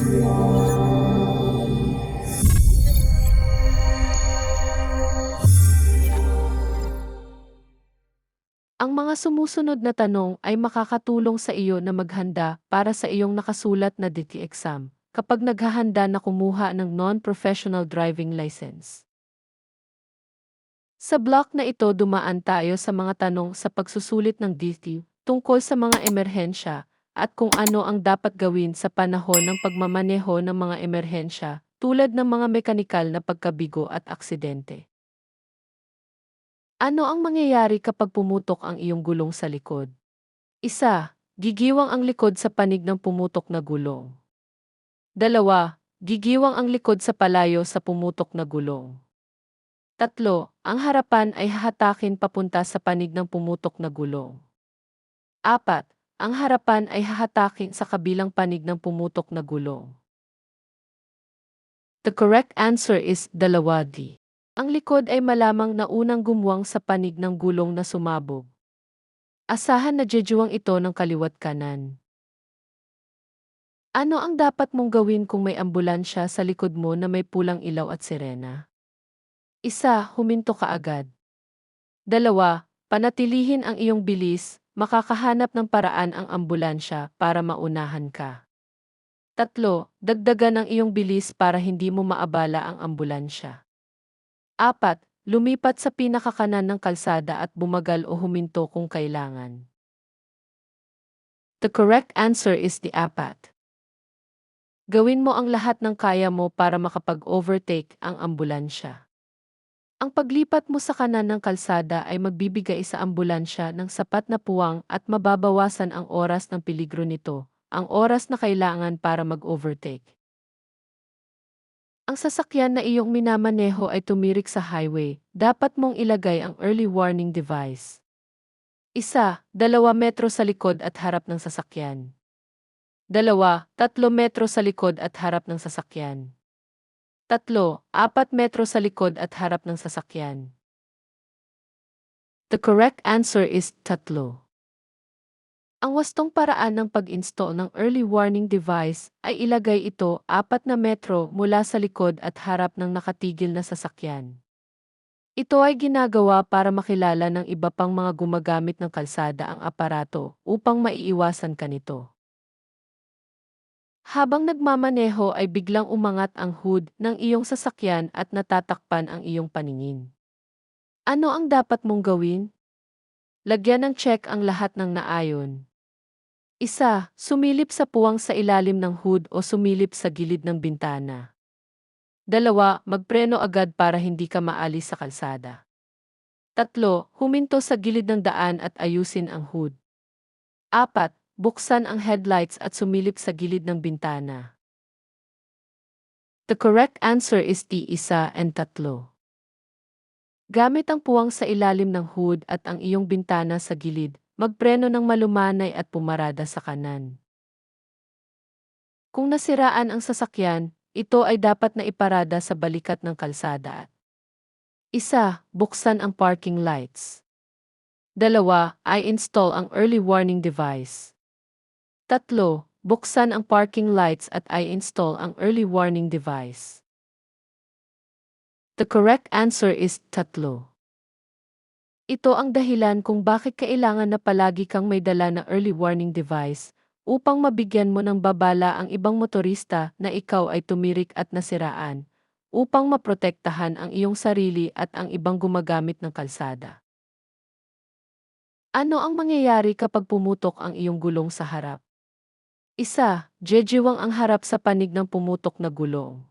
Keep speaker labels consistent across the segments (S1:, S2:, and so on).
S1: Ang mga sumusunod na tanong ay makakatulong sa iyo na maghanda para sa iyong nakasulat na DT exam kapag naghahanda na kumuha ng non-professional driving license. Sa block na ito dumaan tayo sa mga tanong sa pagsusulit ng DT tungkol sa mga emerhensya at kung ano ang dapat gawin sa panahon ng pagmamaneho ng mga emerhensya tulad ng mga mekanikal na pagkabigo at aksidente. Ano ang mangyayari kapag pumutok ang iyong gulong sa likod? Isa, gigiwang ang likod sa panig ng pumutok na gulong. Dalawa, gigiwang ang likod sa palayo sa pumutok na gulong. Tatlo, ang harapan ay hahatakin papunta sa panig ng pumutok na gulong. Apat, ang harapan ay hahatakin sa kabilang panig ng pumutok na gulong. The correct answer is dalawa D. Ang likod ay malamang na unang gumuwang sa panig ng gulong na sumabog. Asahan na jejuwang ito ng kaliwat kanan. Ano ang dapat mong gawin kung may ambulansya sa likod mo na may pulang ilaw at sirena? Isa, huminto ka agad. Dalawa, panatilihin ang iyong bilis, makakahanap ng paraan ang ambulansya para maunahan ka. Tatlo, dagdagan ang iyong bilis para hindi mo maabala ang ambulansya. Apat, lumipat sa pinakakanan ng kalsada at bumagal o huminto kung kailangan. The correct answer is the apat. Gawin mo ang lahat ng kaya mo para makapag-overtake ang ambulansya. Ang paglipat mo sa kanan ng kalsada ay magbibigay sa ambulansya ng sapat na puwang at mababawasan ang oras ng peligro nito, ang oras na kailangan para mag-overtake. Ang sasakyan na iyong minamaneho ay tumirik sa highway, dapat mong ilagay ang early warning device. Isa, 2 metro sa likod at harap ng sasakyan. Dalawa, 3 metro sa likod at harap ng sasakyan. Tatlo, 4 metro sa likod at harap ng sasakyan. The correct answer is tatlo. Ang wastong paraan ng pag-install ng early warning device ay ilagay ito 4 metro mula sa likod at harap ng nakatigil na sasakyan. Ito ay ginagawa para makilala ng iba pang mga gumagamit ng kalsada ang aparato upang maiiwasan ka nito. Habang nagmamaneho ay biglang umangat ang hood ng iyong sasakyan at natatakpan ang iyong paningin. Ano ang dapat mong gawin? Lagyan ng check ang lahat ng naayon. Isa, sumilip sa puwang sa ilalim ng hood o sumilip sa gilid ng bintana. Dalawa, magpreno agad para hindi ka maalis sa kalsada. Tatlo, huminto sa gilid ng daan at ayusin ang hood. Apat, buksan ang headlights at sumilip sa gilid ng bintana. The correct answer is D, isa and tatlo. Gamit ang puwang sa ilalim ng hood at ang iyong bintana sa gilid, magpreno ng malumanay at pumarada sa kanan. Kung nasiraan ang sasakyan, ito ay dapat na iparada sa balikat ng kalsada. Isa, buksan ang parking lights. Dalawa, ay install ang early warning device. Tatlo, buksan ang parking lights at i-install ang early warning device. The correct answer is tatlo. Ito ang dahilan kung bakit kailangan na palagi kang may dala na early warning device upang mabigyan mo ng babala ang ibang motorista na ikaw ay tumirik at nasiraan, upang maprotektahan ang iyong sarili at ang ibang gumagamit ng kalsada. Ano ang mangyayari kapag pumutok ang iyong gulong sa harap? Isa, jejiwang ang harap sa panig ng pumutok na gulong.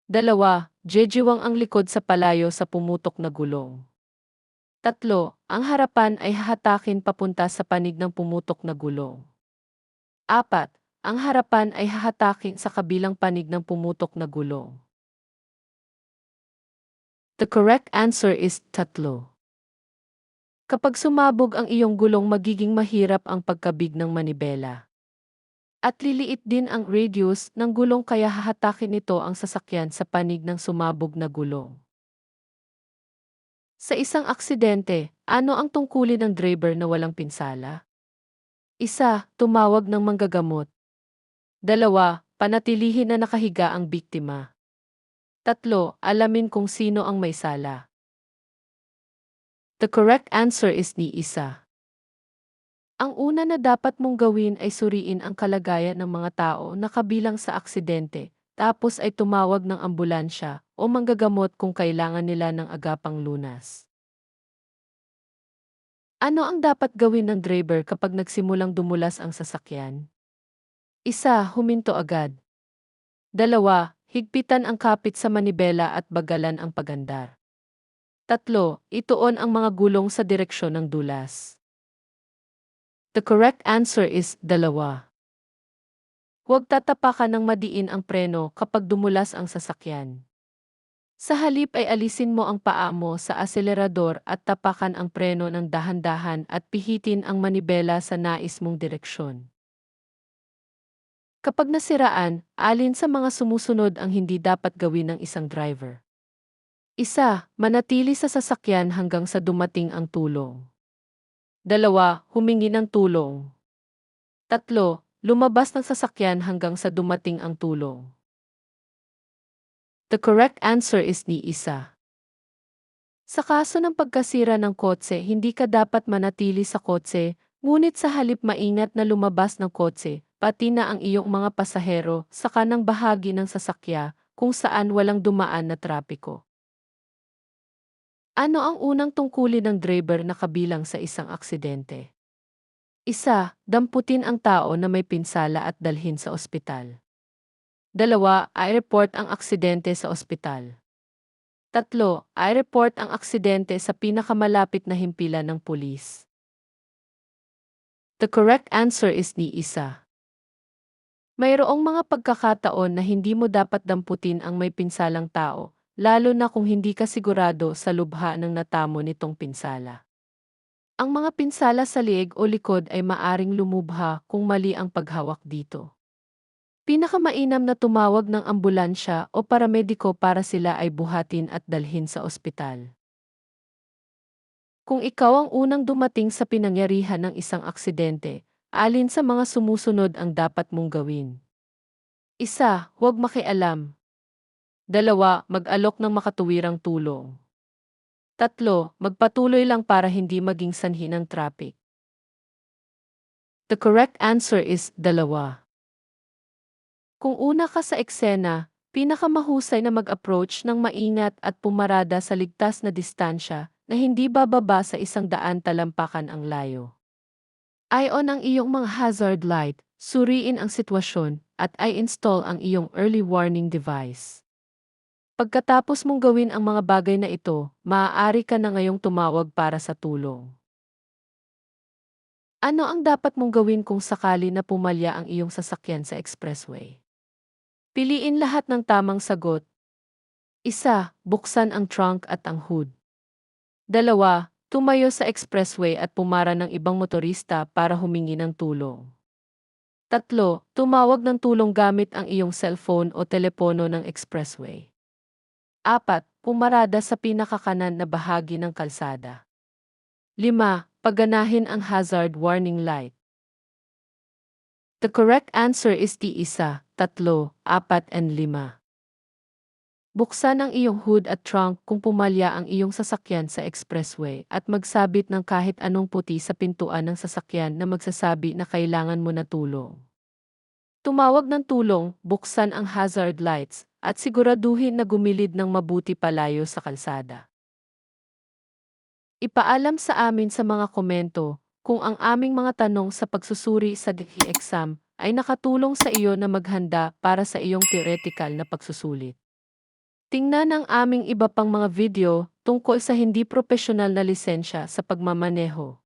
S1: Dalawa, jejiwang ang likod sa palayo sa pumutok na gulong. Tatlo, ang harapan ay hahatakin papunta sa panig ng pumutok na gulong. Apat, ang harapan ay hahatakin sa kabilang panig ng pumutok na gulong. The correct answer is tatlo. Kapag sumabog ang iyong gulong, magiging mahirap ang pagkabig ng manibela. At liliit din ang radius ng gulong kaya hahatakin nito ang sasakyan sa panig ng sumabog na gulong. Sa isang aksidente, ano ang tungkulin ng driver na walang pinsala? Isa, tumawag ng manggagamot. Dalawa, Panatilihin na nakahiga ang biktima. 3. Alamin kung sino ang may sala. The correct answer is ni isa. Ang una na dapat mong gawin ay suriin ang kalagayan ng mga tao na kabilang sa aksidente, tapos ay tumawag ng ambulansya o manggagamot kung kailangan nila ng agapang lunas. Ano ang dapat gawin ng driver kapag nagsimulang dumulas ang sasakyan? 1. Huminto agad. 2. Higpitan ang kapit sa manibela at bagalan ang pagandar. 3. Ituon ang mga gulong sa direksyon ng dulas. The correct answer is 2. Huwag tatapakan ng madiin ang preno kapag dumulas ang sasakyan. Sa halip ay alisin mo ang paa mo sa aselerador at tapakan ang preno ng dahan-dahan at pihitin ang manibela sa nais mong direksyon. Kapag nasiraan, alin sa mga sumusunod ang hindi dapat gawin ng isang driver? 1. Manatili sa sasakyan hanggang sa dumating ang tulong. 2. Humingi ng tulong. 3. Lumabas ng sasakyan hanggang sa dumating ang tulong. The correct answer is ni isa. Sa kaso ng pagkasira ng kotse, hindi ka dapat manatili sa kotse, ngunit sa halip maingat na lumabas ng kotse, pati na ang iyong mga pasahero sa kanang bahagi ng sasakya kung saan walang dumaan na trapiko. Ano ang unang tungkulin ng driver na kabilang sa isang aksidente? 1. Damputin ang tao na may pinsala at dalhin sa ospital. 2. I-report ang aksidente sa ospital. 3. I-report ang aksidente sa pinakamalapit na himpilan ng pulis. The correct answer is ni isa. Mayroong mga pagkakataon na hindi mo dapat damputin ang may pinsalang tao, lalo na kung hindi ka sigurado sa lubha ng natamo nitong pinsala. Ang mga pinsala sa liig o likod ay maaring lumubha kung mali ang paghawak dito. Pinakamainam na tumawag ng ambulansya o paramediko para sila ay buhatin at dalhin sa ospital. Kung ikaw ang unang dumating sa pinangyarihan ng isang aksidente, alin sa mga sumusunod ang dapat mong gawin? 1. Huwag makialam. 2. Mag-alok ng makatuwirang tulong. 3. Magpatuloy lang para hindi maging sanhi ng traffic. The correct answer is 2. Kung una ka sa eksena, pinakamahusay na mag-approach ng maingat at pumarada sa ligtas na distansya na hindi bababa sa 100 talampakan ang layo. I-on ang iyong mga hazard light, suriin ang sitwasyon, at i-install ang iyong early warning device. Pagkatapos mong gawin ang mga bagay na ito, maaari ka na ngayong tumawag para sa tulong. Ano ang dapat mong gawin kung sakali na pumalya ang iyong sasakyan sa expressway? Piliin lahat ng tamang sagot. 1. Buksan ang trunk at ang hood. 2. Tumayo sa expressway at pumara ng ibang motorista para humingi ng tulong. 3. Tumawag ng tulong gamit ang iyong cellphone o telepono ng expressway. 4. Pumarada sa pinakakanan na bahagi ng kalsada. 5. Paganahin ang hazard warning light. The correct answer is di 1, 3, 4, and 5. Buksan ang iyong hood at trunk kung pumalya ang iyong sasakyan sa expressway at magsabit ng kahit anong puti sa pintuan ng sasakyan na magsasabi na kailangan mo na tulong. Tumawag ng tulong, buksan ang hazard lights, at siguraduhin na gumilid ng mabuti palayo sa kalsada. Ipaalam sa amin sa mga komento kung ang aming mga tanong sa pagsusuri sa DHE exam ay nakatulong sa iyo na maghanda para sa iyong theoretical na pagsusulit. Tingnan ang aming iba pang mga video tungkol sa hindi propesyonal na lisensya sa pagmamaneho.